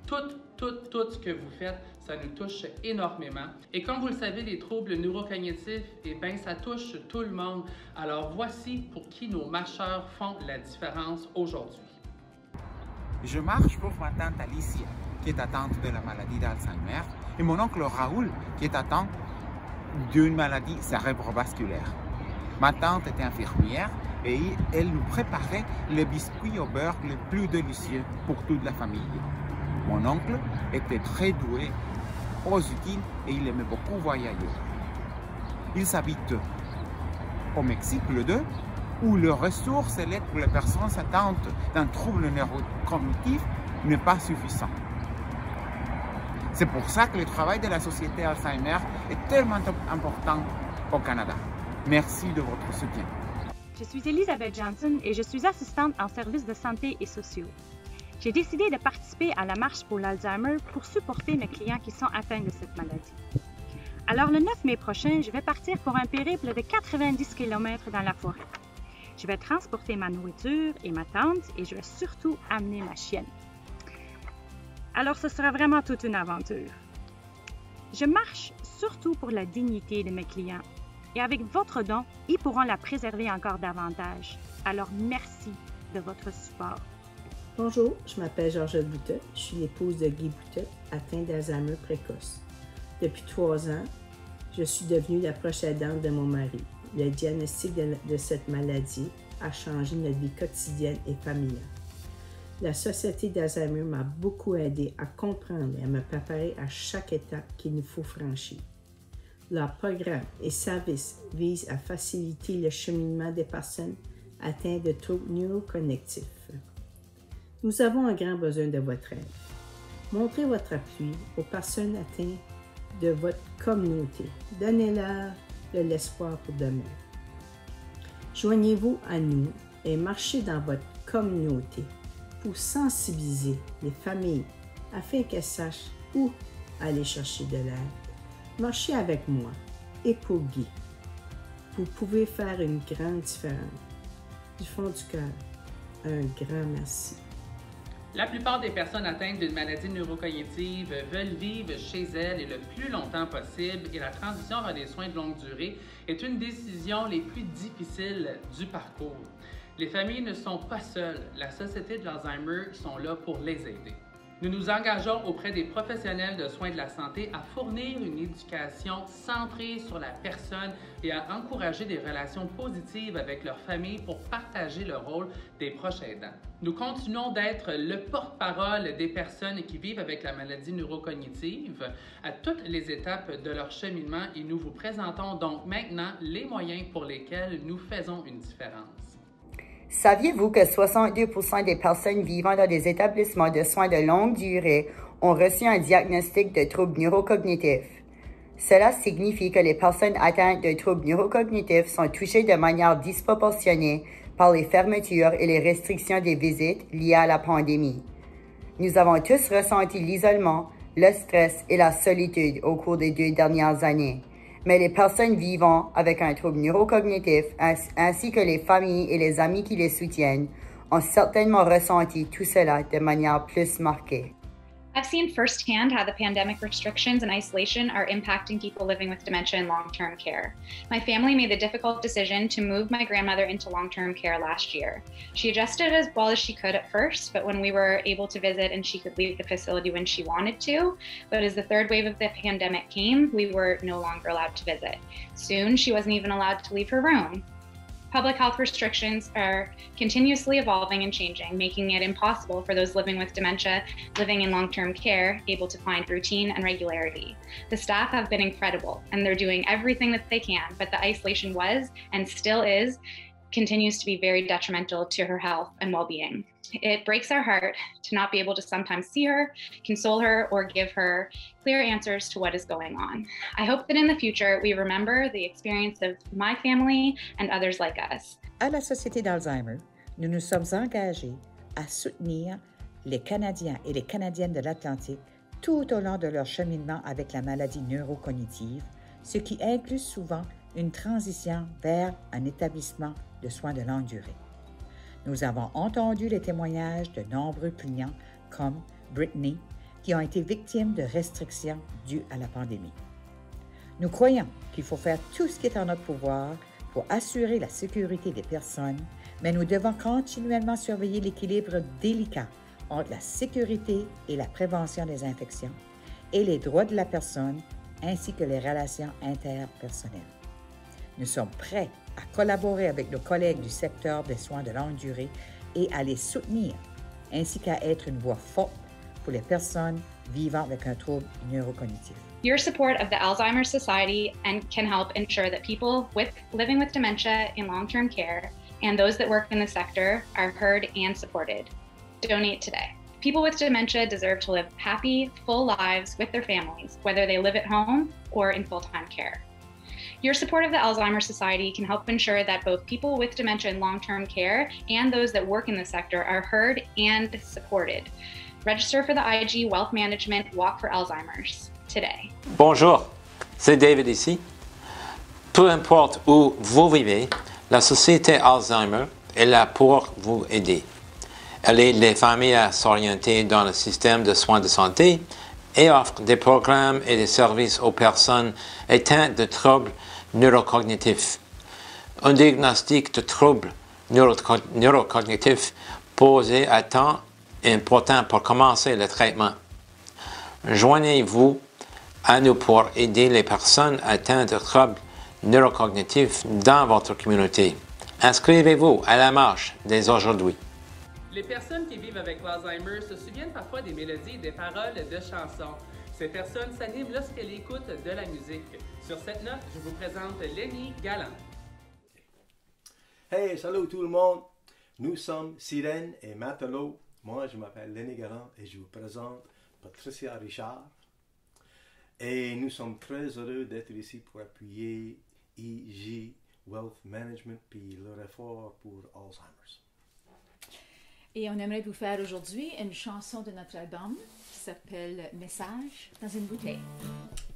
Tout ce que vous faites, ça nous touche énormément. Et comme vous le savez, les troubles neurocognitifs, eh bien, ça touche tout le monde. Alors voici pour qui nos marcheurs font la différence aujourd'hui.
Je marche pour ma tante Alicia, qui est atteinte de la maladie d'Alzheimer, et mon oncle Raoul, qui est atteint d'une maladie cérébrovasculaire. Ma tante était infirmière et elle nous préparait les biscuits au beurre les plus délicieux pour toute la famille. Mon oncle était très doué aux utiles et il aimait beaucoup voyager. Ils habitent au Mexique, les deux, où le ressource l'aide pour les personnes atteintes d'un trouble neurocognitif n'est pas suffisant. C'est pour ça que le travail de la Société Alzheimer est tellement important au Canada. Merci de votre soutien.
Je suis Elisabeth Johnson et je suis assistante en services de santé et sociaux. J'ai décidé de participer à la marche pour l'Alzheimer pour supporter mes clients qui sont atteints de cette maladie. Alors le 9 mai prochain, je vais partir pour un périple de 90 km dans la forêt. Je vais transporter ma nourriture et ma tente et je vais surtout amener ma chienne. Alors ce sera vraiment toute une aventure. Je marche surtout pour la dignité de mes clients et avec votre don, ils pourront la préserver encore davantage. Alors merci de votre support.
Bonjour, je m'appelle Georgette Boutet, je suis l'épouse de Guy Boutet, atteint d'Alzheimer précoce. Depuis 3 ans, je suis devenue la proche aidante de mon mari. Le diagnostic de cette maladie a changé notre vie quotidienne et familiale. La Société d'Alzheimer m'a beaucoup aidé à comprendre et à me préparer à chaque étape qu'il nous faut franchir. Leurs programmes et services visent à faciliter le cheminement des personnes atteintes de troubles neurocognitifs. Nous avons un grand besoin de votre aide. Montrez votre appui aux personnes atteintes de votre communauté. Donnez-leur de l'espoir pour demain. Joignez-vous à nous et marchez dans votre communauté pour sensibiliser les familles afin qu'elles sachent où aller chercher de l'aide. Marchez avec moi et pour Guy. Vous pouvez faire une grande différence. Du fond du cœur, un grand merci.
La plupart des personnes atteintes d'une maladie neurocognitive veulent vivre chez elles et le plus longtemps possible et la transition vers des soins de longue durée est une décision les plus difficiles du parcours. Les familles ne sont pas seules. La Société de l'Alzheimer sont là pour les aider. Nous nous engageons auprès des professionnels de soins de la santé à fournir une éducation centrée sur la personne et à encourager des relations positives avec leur famille pour partager le rôle des proches aidants. Nous continuons d'être le porte-parole des personnes qui vivent avec la maladie neurocognitive à toutes les étapes de leur cheminement et nous vous présentons donc maintenant les moyens pour lesquels nous faisons une différence.
Saviez-vous que 62% des personnes vivant dans des établissements de soins de longue durée ont reçu un diagnostic de troubles neurocognitifs? Cela signifie que les personnes atteintes de troubles neurocognitifs sont touchées de manière disproportionnée par les fermetures et les restrictions des visites liées à la pandémie. Nous avons tous ressenti l'isolement, le stress et la solitude au cours des 2 dernières années. Mais les personnes vivant avec un trouble neurocognitif ainsi que les familles et les amis qui les soutiennent ont certainement ressenti tout cela de manière plus marquée.
I've seen firsthand how the pandemic restrictions and isolation are impacting people living with dementia in long-term care. My family made the difficult decision to move my grandmother into long-term care last year. She adjusted as well as she could at first, but when we were able to visit and she could leave the facility when she wanted to, but as the 3rd wave of the pandemic came, we were no longer allowed to visit. Soon, she wasn't even allowed to leave her room. Public health restrictions are continuously evolving and changing, making it impossible for those living with dementia, living in long-term care, able to find routine and regularity. The staff have been incredible, and they're doing everything that they can, but the isolation was, and still is, continues to be very detrimental to her health and well-being. It breaks our heart to not be able to sometimes see her, console her, or give her clear answers to what is going on. I hope that in the future, we remember the experience of my family and others like us.
À la Société d'Alzheimer, nous nous sommes engagés à soutenir les Canadiens et les Canadiennes de l'Atlantique tout au long de leur cheminement avec la maladie neurocognitive, ce qui inclut souvent une transition vers un établissement de soins de longue durée. Nous avons entendu les témoignages de nombreux clients comme Brittany, qui ont été victimes de restrictions dues à la pandémie. Nous croyons qu'il faut faire tout ce qui est en notre pouvoir pour assurer la sécurité des personnes, mais nous devons continuellement surveiller l'équilibre délicat entre la sécurité et la prévention des infections et les droits de la personne ainsi que les relations interpersonnelles. Nous sommes prêts à collaborer avec nos collègues du secteur des soins de longue durée et à les soutenir, ainsi qu'à être une voix forte pour les personnes vivant avec un trouble neurocognitif.
Your support of the Alzheimer's Society can help ensure that people living with dementia in long-term care and those that work in the sector are heard and supported. Donate today. People with dementia deserve to live happy, full lives with their families, whether they live at home or in full-time care. Your support of the Alzheimer's Society can help ensure that both people with dementia in long-term care and those that work in the sector are heard and supported. Register for the IG Wealth Management Walk for Alzheimer's today.
Bonjour, c'est David ici. Peu importe où vous vivez, la Société Alzheimer est là pour vous aider. Elle aide les familles à s'orienter dans le système de soins de santé et offre des programmes et des services aux personnes atteintes de troubles neurocognitifs. Un diagnostic de troubles neurocognitifs posé à temps est important pour commencer le traitement. Joignez-vous à nous pour aider les personnes atteintes de troubles neurocognitifs dans votre communauté. Inscrivez-vous à la marche dès aujourd'hui.
Les personnes qui vivent avec l'Alzheimer se souviennent parfois des mélodies et des paroles de chansons. Ces personnes s'animent lorsqu'elles écoutent de la musique. Sur cette note, je vous présente Lenny Galland.
Hey, salut tout le monde! Nous sommes Sirène et Matelot. Moi, je m'appelle Lenny Galland et je vous présente Patricia Richard. Et nous sommes très heureux d'être ici pour appuyer IG Wealth Management puis leur effort pour Alzheimer's.
Et on aimerait vous faire aujourd'hui une chanson de notre album qui s'appelle Message dans une bouteille.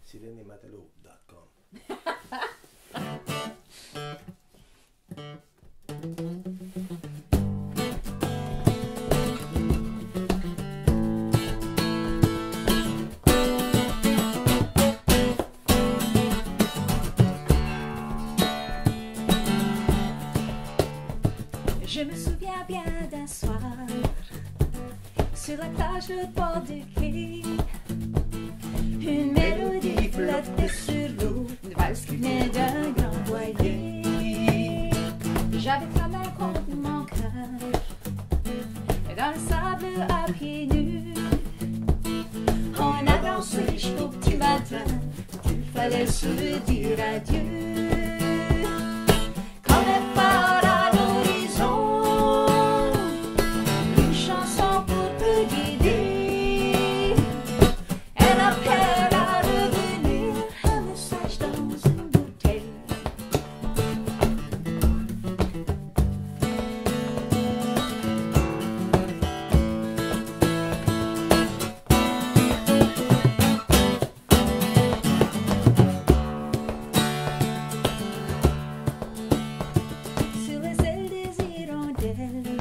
SireneMatelot.com.
Je me souviens bien d'un soir,
Sur la plage, le bord du quai, une mélodie flotte sur l'eau, une valse qui venait d'un grand voilier. J'avais ta main contre mon cœur, dans le sable à pieds nus. On a dansé jusqu'au petit matin, il fallait se dire adieu. Quand elle part à l'horizon, une chanson pour te guider. Elle appelle à revenir, un message dans une bouteille. Sur les ailes des hirondelles,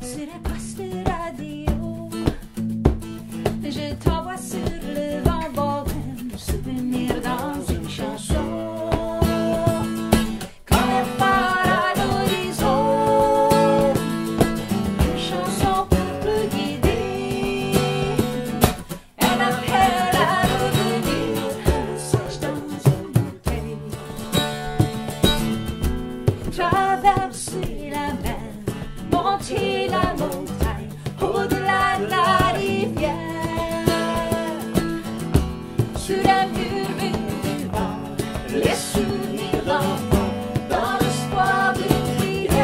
sur la poste radio, je t'envoie sur le vent bordel, souvenir dans une chanson. Quand elle part à l'horizon, une chanson pour te guider. Elle appelle à revenir, un message dans une bouteille. Traverser la mer, monter la montagne, au-delà de la rivière. Sur la murmure du vent, les souvenirs d'enfants, dans l'espoir d'une prière.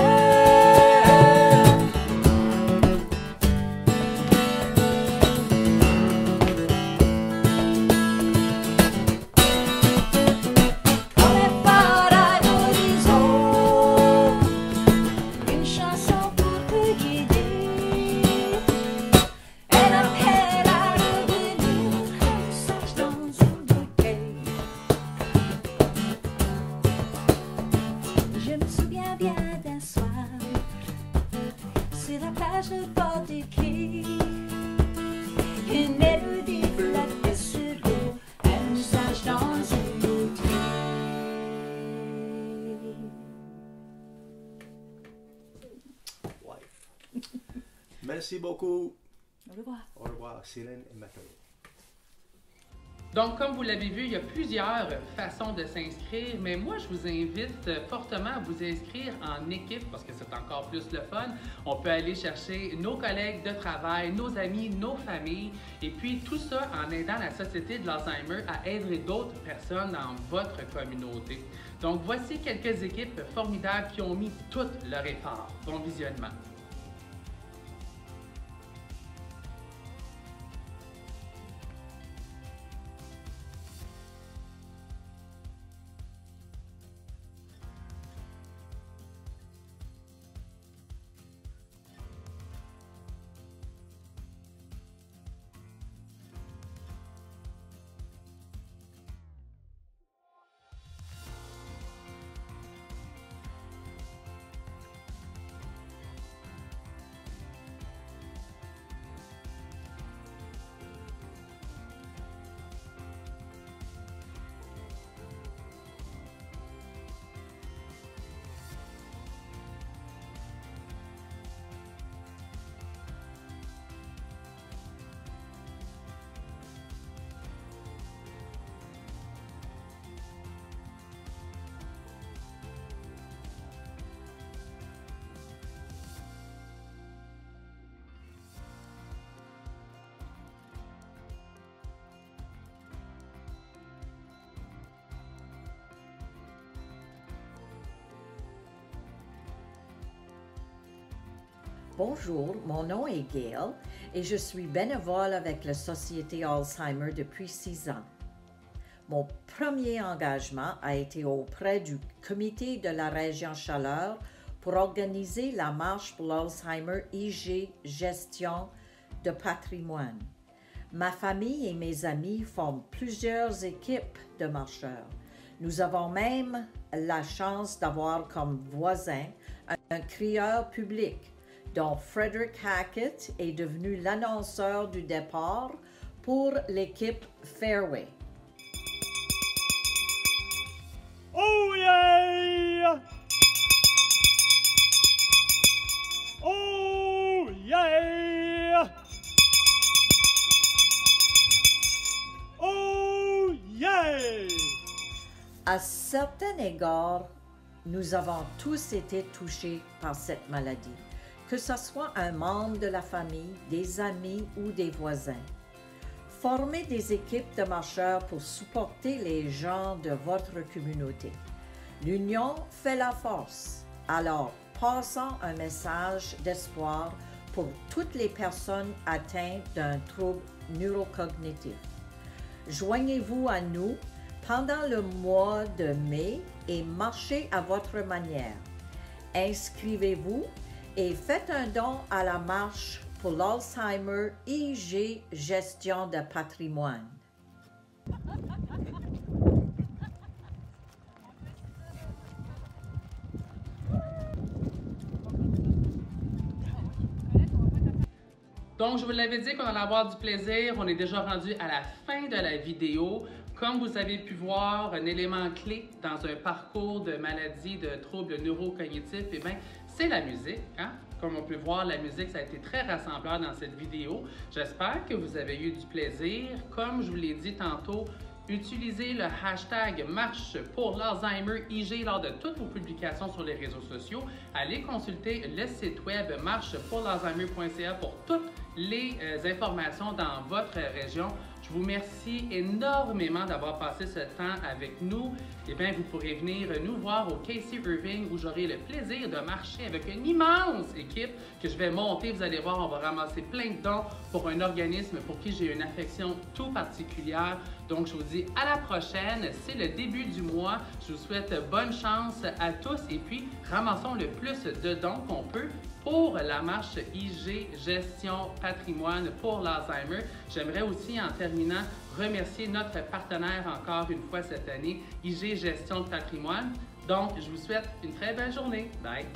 Quand elle part à l'horizon, une chanson pour te guider. Elle appelle à revenir, un message dans une bouteille. Je me souviens bien d'un soir, sur la plage au bord du quai, une mélodie flottait sur l'eau, un message dans une bouteille.
Merci beaucoup.
Au revoir.
Au revoir, Céline et Mathieu.
Donc, comme vous l'avez vu, il y a plusieurs façons de s'inscrire, mais moi, je vous invite fortement à vous inscrire en équipe parce que c'est encore plus le fun. On peut aller chercher nos collègues de travail, nos amis, nos familles, et puis tout ça en aidant la Société de l'Alzheimer à aider d'autres personnes dans votre communauté. Donc, voici quelques équipes formidables qui ont mis tout leur effort. Bon visionnement.
Bonjour, mon nom est Gail et je suis bénévole avec la Société Alzheimer depuis 6 ans. Mon premier engagement a été auprès du comité de la région Chaleur pour organiser la marche pour l'Alzheimer IG Gestion de patrimoine. Ma famille et mes amis forment plusieurs équipes de marcheurs. Nous avons même la chance d'avoir comme voisin un crieur public dont Frederick Hackett est devenu l'annonceur du départ pour l'équipe Fairway.
Oh yeah! Oh yeah!
À certains égards, nous avons tous été touchés par cette maladie, que ce soit un membre de la famille, des amis ou des voisins. Formez des équipes de marcheurs pour supporter les gens de votre communauté. L'union fait la force. Alors, passons un message d'espoir pour toutes les personnes atteintes d'un trouble neurocognitif. Joignez-vous à nous pendant le mois de mai et marchez à votre manière. Inscrivez-vous et faites un don à la marche pour l'Alzheimer IG Gestion de patrimoine.
Donc, je vous l'avais dit qu'on allait avoir du plaisir. On est déjà rendu à la fin de la vidéo. Comme vous avez pu voir, un élément clé dans un parcours de maladie, de troubles neurocognitifs, eh bien, c'est la musique. Hein? Comme on peut voir, la musique, ça a été très rassembleur dans cette vidéo. J'espère que vous avez eu du plaisir. Comme je vous l'ai dit tantôt, utilisez le hashtag Marche pour l'Alzheimer IG lors de toutes vos publications sur les réseaux sociaux. Allez consulter le site web marchepourlalzheimer.ca pour toutes les informations dans votre région. Je vous remercie énormément d'avoir passé ce temps avec nous. Eh bien, vous pourrez venir nous voir au Casey Irving où j'aurai le plaisir de marcher avec une immense équipe que je vais monter. Vous allez voir, on va ramasser plein de dons pour un organisme pour qui j'ai une affection tout particulière. Donc, je vous dis à la prochaine. C'est le début du mois. Je vous souhaite bonne chance à tous et puis ramassons le plus de dons qu'on peut pour la marche IG Gestion Patrimoine pour l'Alzheimer. J'aimerais aussi, en terminant, remercier notre partenaire encore une fois cette année, IG Gestion Patrimoine. Donc, je vous souhaite une très belle journée. Bye!